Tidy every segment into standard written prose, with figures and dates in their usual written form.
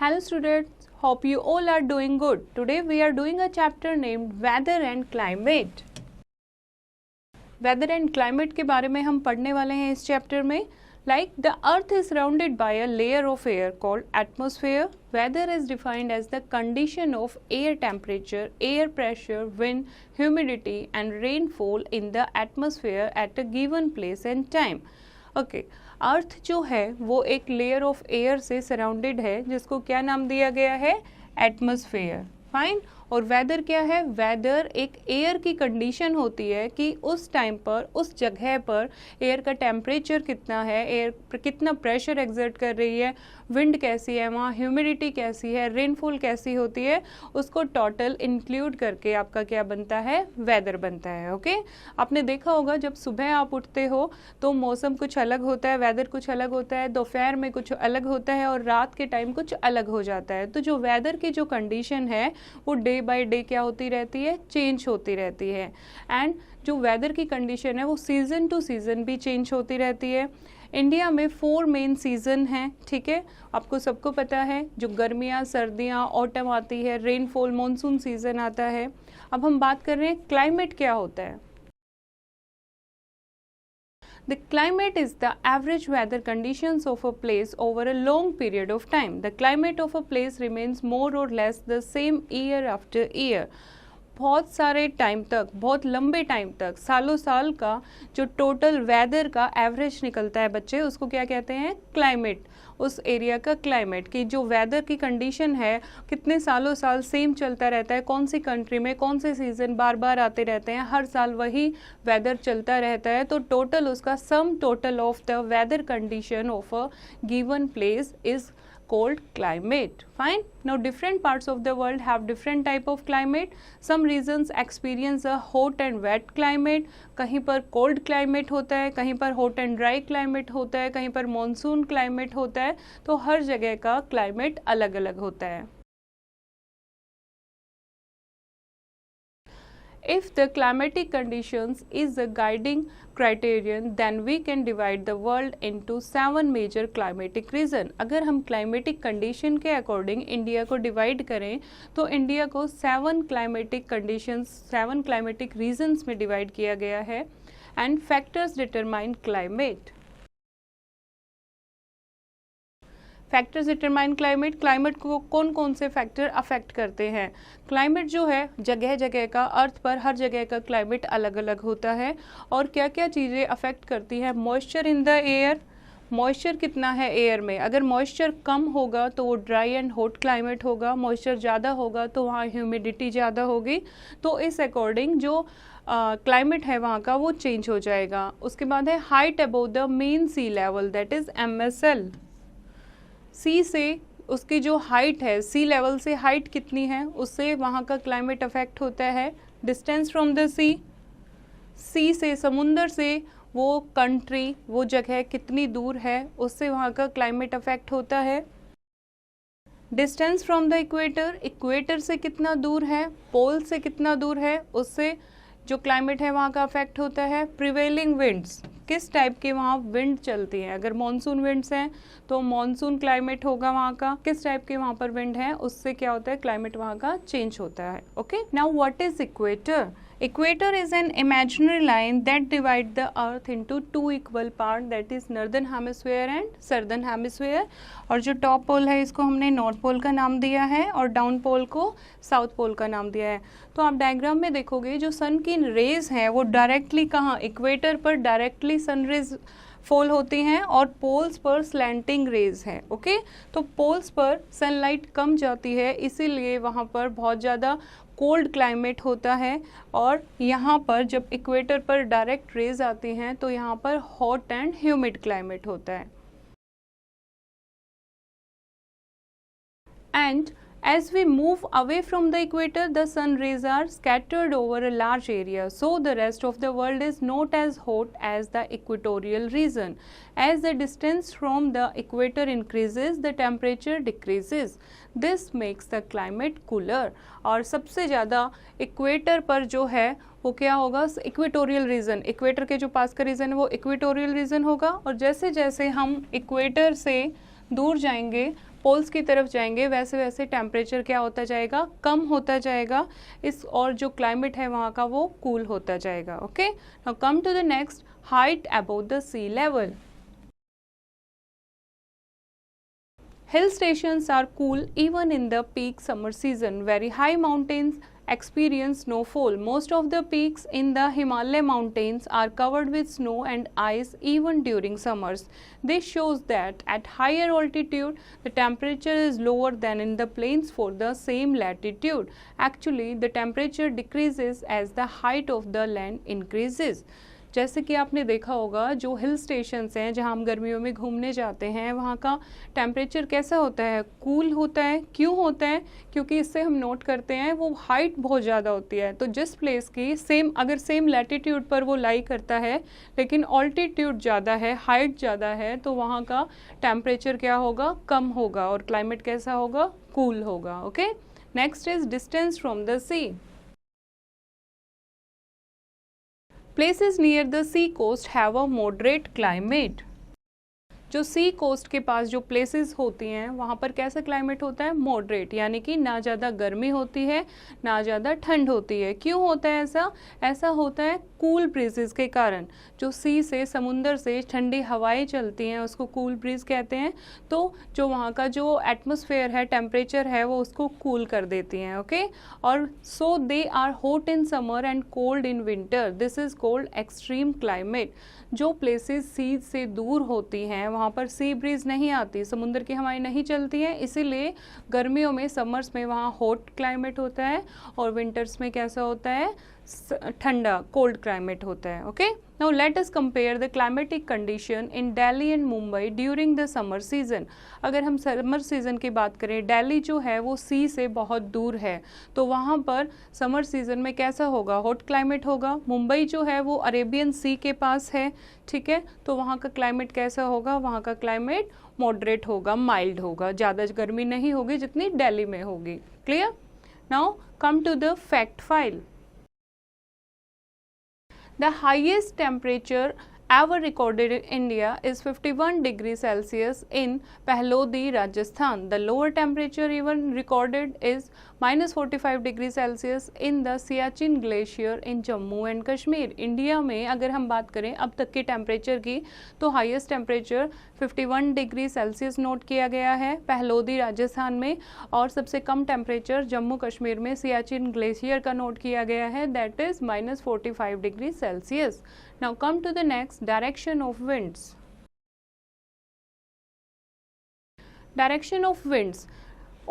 Hello students, hope you all are doing good. Today we are doing a chapter named Weather and Climate. Weather and Climate के बारे में हम पढ़ने वाले हैं इस चैप्टर में. Like the earth is surrounded by a layer of air called atmosphere. Weather is defined as the condition of air temperature, air pressure, wind, humidity and rainfall in the atmosphere at a given place and time. Okay. अर्थ जो है वो एक layer of air से surrounded है जिसको क्या नाम दिया गया है, एटमॉस्फेयर. फाइन. और वेदर क्या है, वेदर एक एयर की कंडीशन होती है कि उस टाइम पर उस जगह पर एयर का टेम्परेचर कितना है, एयर पर कितना प्रेशर एग्जर्ट कर रही है, विंड कैसी है वहाँ, ह्यूमिडिटी कैसी है, रेनफॉल कैसी होती है, उसको टोटल इंक्लूड करके आपका क्या बनता है, वेदर बनता है. ओके. आपने देखा होगा जब सुबह आप उठते हो तो मौसम कुछ अलग होता है, वेदर कुछ अलग होता है, दोपहर में कुछ अलग होता है और रात के टाइम कुछ अलग हो जाता है. तो जो वेदर की जो कंडीशन है वो डे बाय डे क्या होती रहती है, चेंज होती रहती है. एंड जो वेदर की कंडीशन है वो सीजन टू सीजन भी चेंज होती रहती है. इंडिया में 4 मेन सीजन हैं. ठीक है, आपको सबको पता है, जो गर्मियाँ, सर्दियाँ, ऑटम आती है, रेनफॉल, मॉनसून सीजन आता है. अब हम बात कर रहे हैं क्लाइमेट क्या होता है. The climate is the average weather conditions of a place over a long period of time. The climate of a place remains more or less the same year after year. बहुत सारे time तक, बहुत लंबे time तक, सालों साल का जो टोटल वेदर का एवरेज निकलता है बच्चे, उसको क्या कहते हैं, क्लाइमेट. उस एरिया का क्लाइमेट की जो वेदर की कंडीशन है कितने सालों साल सेम चलता रहता है, कौन सी कंट्री में कौन से सीजन बार बार आते रहते हैं, हर साल वही वेदर चलता रहता है. तो टोटल उसका sum total of the weather condition of a given place is called climate. Fine. Now different parts of the world have different type of climate. Some regions experience a hot and wet climate. कहीं पर cold climate होता है, कहीं पर hot and dry climate होता है, कहीं पर monsoon climate होता है. तो हर जगह का climate अलग अलग होता है. If the climatic conditions is the guiding criterion, then we can divide the world into 7 major climatic region. अगर हम climatic condition के according इंडिया को divide करें तो इंडिया को 7 climatic conditions, 7 climatic regions में divide किया गया है. And factors determine climate. Factors determine climate. Climate को कौन कौन से फैक्टर अफेक्ट करते हैं. क्लाइमेट जो है जगह जगह का, अर्थ पर हर जगह का क्लाइमेट अलग अलग होता है. और क्या क्या चीज़ें अफेक्ट करती हैं, moisture in the air, moisture कितना है एयर में. अगर मॉइस्चर कम होगा तो वो ड्राई एंड हॉट क्लाइमेट होगा, मॉइस्चर ज़्यादा होगा तो वहाँ ह्यूमिडिटी ज़्यादा होगी. तो इस अकॉर्डिंग जो क्लाइमेट है वहाँ का वो चेंज हो जाएगा. उसके बाद है height above the mean sea level, that is MSL. Sea से उसकी जो हाइट है, सी लेवल से हाइट कितनी है, उससे वहाँ का क्लाइमेट अफेक्ट होता है. डिस्टेंस फ्रॉम द सी, सी से, समुंदर से वो कंट्री, वो जगह कितनी दूर है, उससे वहाँ का क्लाइमेट अफेक्ट होता है. Distance from the equator, equator से कितना दूर है, पोल से कितना दूर है, उससे जो क्लाइमेट है वहाँ का अफेक्ट होता है. प्रिवेलिंग विंड्स, किस टाइप के वहाँ विंड चलती हैं. अगर मॉनसून विंड्स हैं तो मॉनसून क्लाइमेट होगा वहाँ का. किस टाइप के वहाँ पर विंड है, उससे क्या होता है, क्लाइमेट वहाँ का चेंज होता है. Okay. Now what is equator. Equator is an imaginary line that divides the earth into 2 equal parts, that is northern hemisphere and southern hemisphere. और जो टॉप पोल है इसको हमने नॉर्थ पोल का नाम दिया है और डाउन पोल को साउथ पोल का नाम दिया है. तो आप डायग्राम में देखोगे जो सन की रेज हैं वो डायरेक्टली कहाँ, इक्वेटर पर डायरेक्टली सन रेज फॉल होती हैं और पोल्स पर स्लैंटिंग रेज है. ओके. तो पोल्स पर सनलाइट कम जाती है, इसीलिए वहाँ पर बहुत ज़्यादा कोल्ड क्लाइमेट होता है. और यहाँ पर जब इक्वेटर पर डायरेक्ट रेज आती हैं तो यहाँ पर हॉट एंड ह्यूमिड क्लाइमेट होता है. And as we move away from the equator, the sun rays are scattered over a large area, so the rest of the world is not as hot as the equatorial region. As the distance from the equator increases, the temperature decreases. This makes the climate cooler. और सबसे ज़्यादा equator पर जो है वो क्या होगा, equatorial region, equator के जो पास का रीजन है वो इक्वेटोरियल रीजन होगा. और जैसे जैसे हम इक्वेटर से दूर जाएंगे पोल्स की तरफ जाएंगे वैसे वैसे टेम्परेचर क्या होता जाएगा, कम होता जाएगा इस, और जो क्लाइमेट है वहाँ का वो कूल होता जाएगा। Okay, now come to the next, height above the sea level. Hill stations are cool even in the peak summer season. Very high mountains experience snowfall. Most of the peaks in the Himalaya mountains are covered with snow and ice even during summers. This shows that at higher altitude the temperature is lower than in the plains for the same latitude. Actually, the temperature decreases as the height of the land increases. जैसे कि आपने देखा होगा जो hill stations हैं जहां हम गर्मियों में घूमने जाते हैं वहां का टेम्परेचर कैसा होता है, कूल होता है। क्यों होता है? क्योंकि इससे हम नोट करते हैं वो हाइट बहुत ज़्यादा होती है। तो जिस प्लेस की सेम, अगर सेम लैटिट्यूड पर वो लाई करता है लेकिन ऑल्टीट्यूड ज़्यादा है, हाइट ज़्यादा है, तो वहाँ का टेम्परेचर क्या होगा, कम होगा, और क्लाइमेट कैसा होगा, कूल होगा। Okay, next is distance from the sea. Places near the sea coast have a moderate climate. जो सी कोस्ट के पास जो प्लेसेस होती हैं वहाँ पर कैसा क्लाइमेट होता है, मॉडरेट, यानी कि ना ज़्यादा गर्मी होती है ना ज़्यादा ठंड होती है। क्यों होता है ऐसा? ऐसा होता है कूल ब्रीजेस के कारण। जो सी से, समुंदर से ठंडी हवाएं चलती हैं उसको कूल ब्रीज कहते हैं। तो जो वहाँ का जो एटमॉस्फेयर है, टेम्परेचर है, वो उसको कूल कर देती हैं। ओके, और so they are hot in summer and cold in winter. This is called extreme climate. जो प्लेसेस सी से दूर होती हैं वहाँ पर सी ब्रीज नहीं आती, समुद्र की हवाएं नहीं चलती हैं, इसीलिए गर्मियों में, समर्स में वहाँ हॉट क्लाइमेट होता है और विंटर्स में कैसा होता है, ठंडा, कोल्ड क्लाइमेट होता है। Okay, now let us compare the climatic condition in Delhi and Mumbai during the summer season. अगर हम समर सीजन की बात करें, दिल्ली जो है वो सी से बहुत दूर है, तो वहाँ पर समर सीजन में कैसा होगा, हॉट क्लाइमेट होगा। मुंबई जो है वो अरेबियन सी के पास है, ठीक है, तो वहाँ का क्लाइमेट कैसा होगा, वहाँ का क्लाइमेट मॉडरेट होगा, माइल्ड होगा, ज़्यादा गर्मी नहीं होगी जितनी दिल्ली में होगी। Clear? Now come to the fact file. The highest temperature ever recorded in India is 51 degrees Celsius in Pahalodi, Rajasthan. The lower temperature even recorded is -45 degree Celsius in the Siachen glacier in Jammu and Kashmir. India में अगर हम बात करें अब तक के temperature की, तो highest temperature 51 degree Celsius note किया गया है पहलोदी, राजस्थान में, और सबसे कम टेम्परेचर जम्मू कश्मीर में सियाचिन ग्लेशियर का नोट किया गया है, that is -45 degree Celsius. Now come to the next, direction of winds. Direction of winds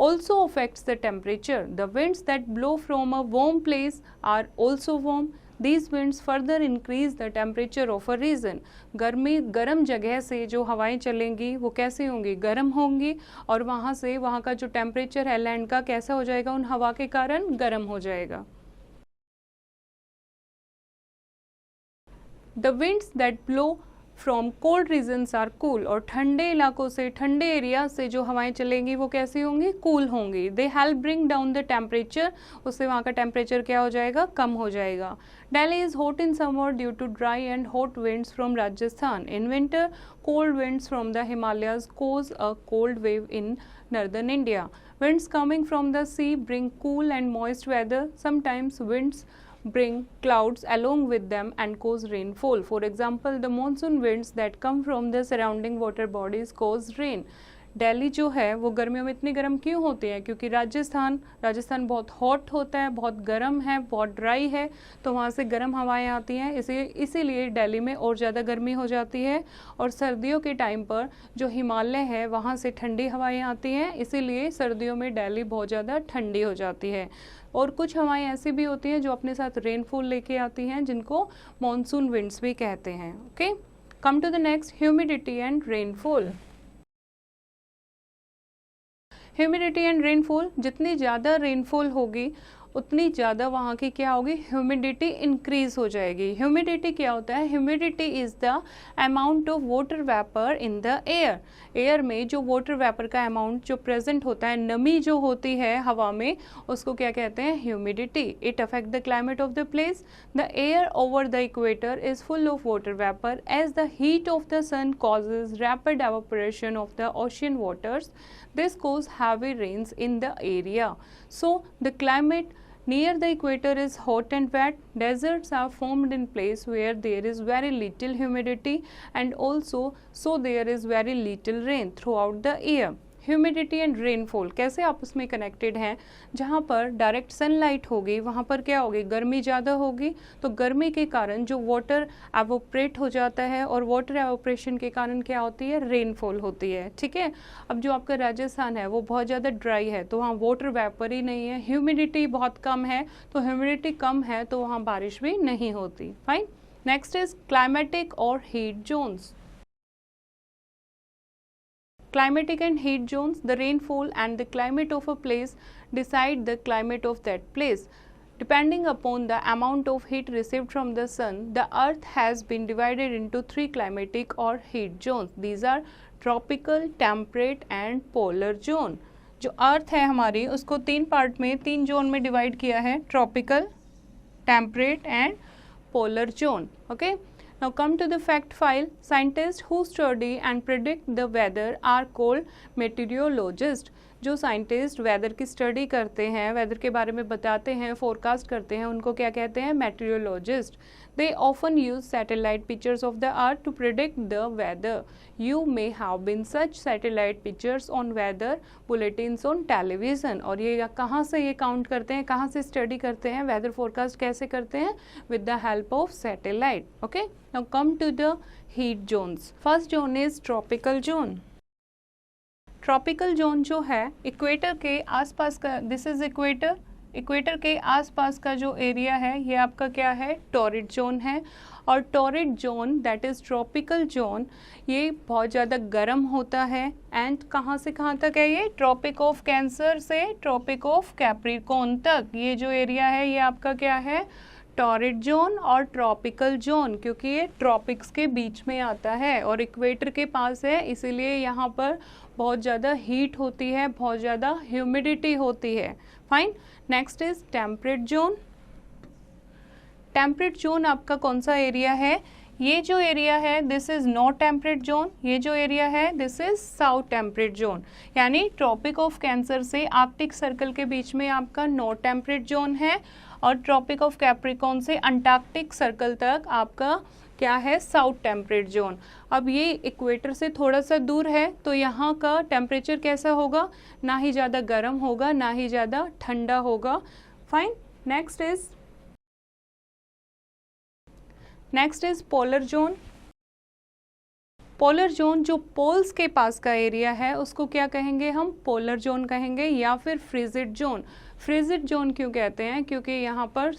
also affects the temperature. The winds that blow from a warm place are also warm. These winds further increase the temperature of a region. गर्म जगह से जो हवाएं चलेंगी वो कैसी होंगी, गर्म होंगी, और वहाँ से वहाँ का जो टेम्परेचर है लैंड का कैसा हो जाएगा, उन हवा के कारण गर्म हो जाएगा। The winds that blow from cold regions are cool, और ठंडे इलाकों से, ठंडे एरिया से जो हवाएं चलेंगी वो कैसी होंगी, कूल होंगी। They help bring down the temperature, उससे वहाँ का टेम्परेचर क्या हो जाएगा, कम हो जाएगा। Delhi is hot in summer due to dry and hot winds from Rajasthan. In winter cold winds from the Himalayas cause a cold wave in northern India. Winds coming from the sea bring cool and moist weather. Sometimes winds bring clouds along with them and cause rainfall. For example, the monsoon winds that come from the surrounding water bodies cause rain. Delhi जो है वो गर्मियों में इतनी गर्म क्यों होती है? क्योंकि राजस्थान बहुत हॉट होता है, बहुत गर्म है, बहुत ड्राई है, तो वहाँ से गर्म हवाएं आती हैं, इसीलिए दिल्ली में और ज़्यादा गर्मी हो जाती है। और सर्दियों के टाइम पर जो हिमालय है वहाँ से ठंडी हवाएं आती हैं, इसीलिए सर्दियों में दिल्ली बहुत ज़्यादा ठंडी हो जाती है। और कुछ हवाएं ऐसी भी होती हैं जो अपने साथ रेनफॉल लेके आती हैं, जिनको मॉनसून विंड्स भी कहते हैं। Okay, come to the next, humidity and rainfall. Humidity and rainfall, जितनी ज़्यादा रेनफॉल होगी उतनी ज़्यादा वहाँ की क्या होगी, ह्यूमिडिटी इंक्रीज हो जाएगी। ह्यूमिडिटी क्या होता है, humidity is the amount of water vapour in the air. Air में जो वाटर वेपर का अमाउंट जो प्रेजेंट होता है, नमी जो होती है हवा में, उसको क्या कहते हैं, humidity. It affect the climate of the place. The air over the equator is full of water vapour as the heat of the sun causes rapid evaporation of the ocean waters. This causes heavy rains in the area. So the climate near the equator is hot and wet. Deserts are formed in place where there is very little humidity, and also so there is very little rain throughout the year. Humidity and rainfall कैसे आपस में connected हैं, जहाँ पर direct sunlight होगी वहाँ पर क्या होगी, गर्मी ज़्यादा होगी, तो गर्मी के कारण जो वाटर एवोपरेट हो जाता है, और वाटर एवोपरेशन के कारण क्या होती है, रेनफॉल होती है। ठीक है, अब जो आपका राजस्थान है वो बहुत ज़्यादा ड्राई है, तो वहाँ वाटर वेपर ही नहीं है, ह्यूमिडिटी बहुत कम है, तो ह्यूमिडिटी कम है तो वहाँ बारिश भी नहीं होती। फाइन। नेक्स्ट इज क्लाइमेटिक और heat zones. Climatic and heat zones, the rainfall and the climate of a place decide the climate of that place. Depending upon the amount of heat received from the sun, the earth has been divided into 3 climatic or heat zones. These are tropical, temperate and polar zone. जो अर्थ है हमारी उसको 3 part में, 3 zone में divide किया है, tropical, temperate and polar zone. Okay, now come to the fact file. Scientists who study and predict the weather are called meteorologists. जो scientist weather की स्टडी करते हैं, वेदर के बारे में बताते हैं, फोरकास्ट करते हैं, उनको क्या कहते हैं, meteorologist. They often use satellite pictures of the earth to predict the weather. You may have been such satellite pictures on weather bulletins on television. और ये कहाँ से ये काउंट करते हैं, कहाँ से स्टडी करते हैं, वेदर फोरकास्ट कैसे करते हैं, with the help of satellite. Okay, now come to the heat zones. First zone is tropical zone. Tropical zone जो है इक्वेटर के आसपास का, दिस इज इक्वेटर, इक्वेटर के आसपास का जो एरिया है ये आपका क्या है, टॉरिड जोन है। और torrid zone that is tropical zone, ये बहुत ज़्यादा गर्म होता है। एंड कहाँ से कहाँ तक है ये, ट्रॉपिक ऑफ कैंसर से ट्रॉपिक ऑफ कैप्रिकॉर्न तक, ये जो एरिया है ये आपका क्या है, टॉरिड जोन और ट्रॉपिकल जोन, क्योंकि ये ट्रॉपिक्स के बीच में आता है और इक्वेटर के पास है, इसीलिए यहाँ पर बहुत ज़्यादा हीट होती है, बहुत ज़्यादा ह्यूमिडिटी होती है। Fine. Next is temperate zone. Temperate zone आपका कौन सा एरिया है, ये जो एरिया है this is north temperate zone, ये जो एरिया है this is south temperate zone. यानी ट्रॉपिक ऑफ कैंसर से आर्कटिक सर्कल के बीच में आपका नॉर्थ टेम्परेट जोन है, और ट्रॉपिक ऑफ कैप्रिकॉर्न से अंटार्कटिक सर्कल तक आपका क्या है, साउथ टेम्परेट जोन। अब ये इक्वेटर से थोड़ा सा दूर है, तो यहाँ का टेम्परेचर कैसा होगा, ना ही ज़्यादा गर्म होगा ना ही ज़्यादा ठंडा होगा। Fine. Next is polar zone. Polar zone जो पोल्स के पास का एरिया है उसको क्या कहेंगे हम, पोलर जोन कहेंगे, या फिर फ्रीजिड जोन। फ्रीजिड जोन क्यों कहते हैं, क्योंकि यहाँ पर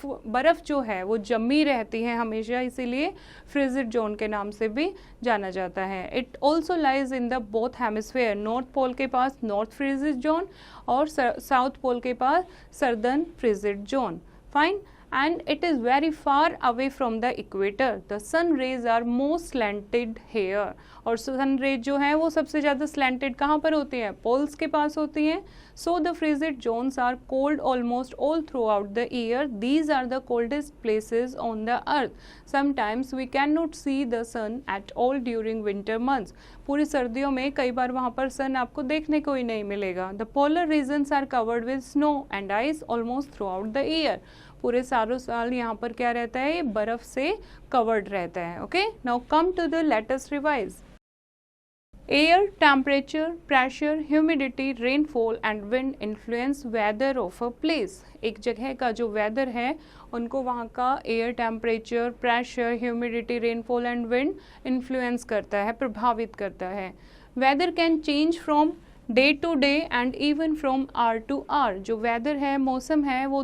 बर्फ़ जो है वो जमी रहती है हमेशा, इसीलिए फ्रीजिड जोन के नाम से भी जाना जाता है। It also lies in the both hemisphere, north pole के पास नॉर्थ फ्रीजिड जोन और साउथ पोल के पास southern frigid zone. Fine. and it is very far away from the equator. The sun rays are most slanted here, और sun rays जो है वो सबसे ज़्यादा slanted कहाँ पर होती हैं, पोल्स के पास होती हैं। So the frigid zones are cold almost all throughout the year. These are the coldest places on the earth. Sometimes we cannot see the sun at all during winter months. पूरी सर्दियों में कई बार वहाँ पर सन आपको देखने को ही नहीं मिलेगा। The polar regions are covered with snow and ice almost throughout the year. पूरे सारों साल यहाँ पर क्या रहता है, ये बर्फ से कवर्ड रहता है। Okay, now come to the latest revise. Air, temperature, pressure, humidity, rainfall and wind influence weather of a place. एक जगह का जो वेदर है उनको वहाँ का air temperature, pressure, humidity, rainfall and wind influence करता है, प्रभावित करता है। Weather can change from day to day and even from hour to hour. जो वेदर है, मौसम है, वो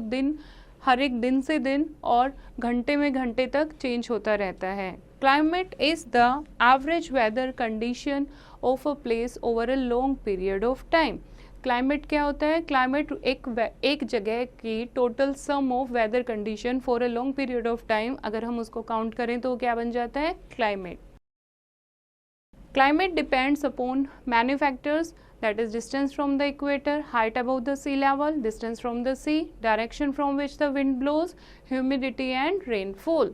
हर एक दिन से दिन और घंटे में घंटे तक चेंज होता रहता है। Climate is the average weather condition of a place over a long period of time. Climate क्या होता है? क्लाइमेट एक जगह की total sum of weather condition for a long period of time, अगर हम उसको काउंट करें तो क्या बन जाता है? Climate. Climate depends upon many factors, that is distance from the equator, height above the sea level, distance from the sea, direction from which the wind blows, humidity and rainfall.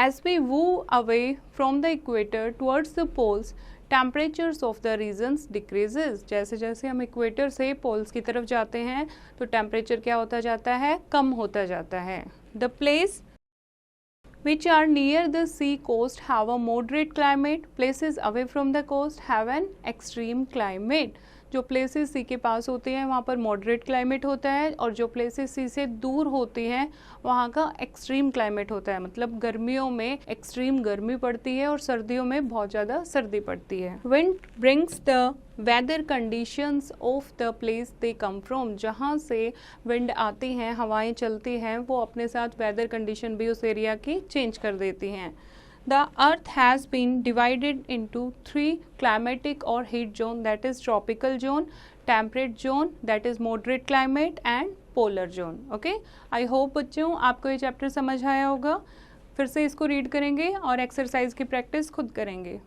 As we move away from the equator towards the poles, temperatures of the regions decreases. जैसे जैसे हम equator से poles की तरफ जाते हैं तो temperature क्या होता जाता है? कम होता जाता है. The place which are near the sea coast have a moderate climate. Places away from the coast have an extreme climate. जो प्लेसेस सी के पास होते हैं वहाँ पर मॉडरेट क्लाइमेट होता है, और जो प्लेसेस सी से दूर होती हैं वहाँ का एक्सट्रीम क्लाइमेट होता है. मतलब गर्मियों में एक्सट्रीम गर्मी पड़ती है और सर्दियों में बहुत ज़्यादा सर्दी पड़ती है. Wind brings the weather conditions of the place they come from. जहाँ से विंड आती हैं, हवाएं चलती हैं, वो अपने साथ वेदर कंडीशन भी उस एरिया की चेंज कर देती हैं. The earth has been divided into 3 climatic or heat zone, that is tropical zone, temperate zone, that is moderate climate and polar zone. Okay, I hope बच्चों आपको ये चैप्टर समझ आया होगा. फिर से इसको रीड करेंगे और एक्सरसाइज की प्रैक्टिस खुद करेंगे.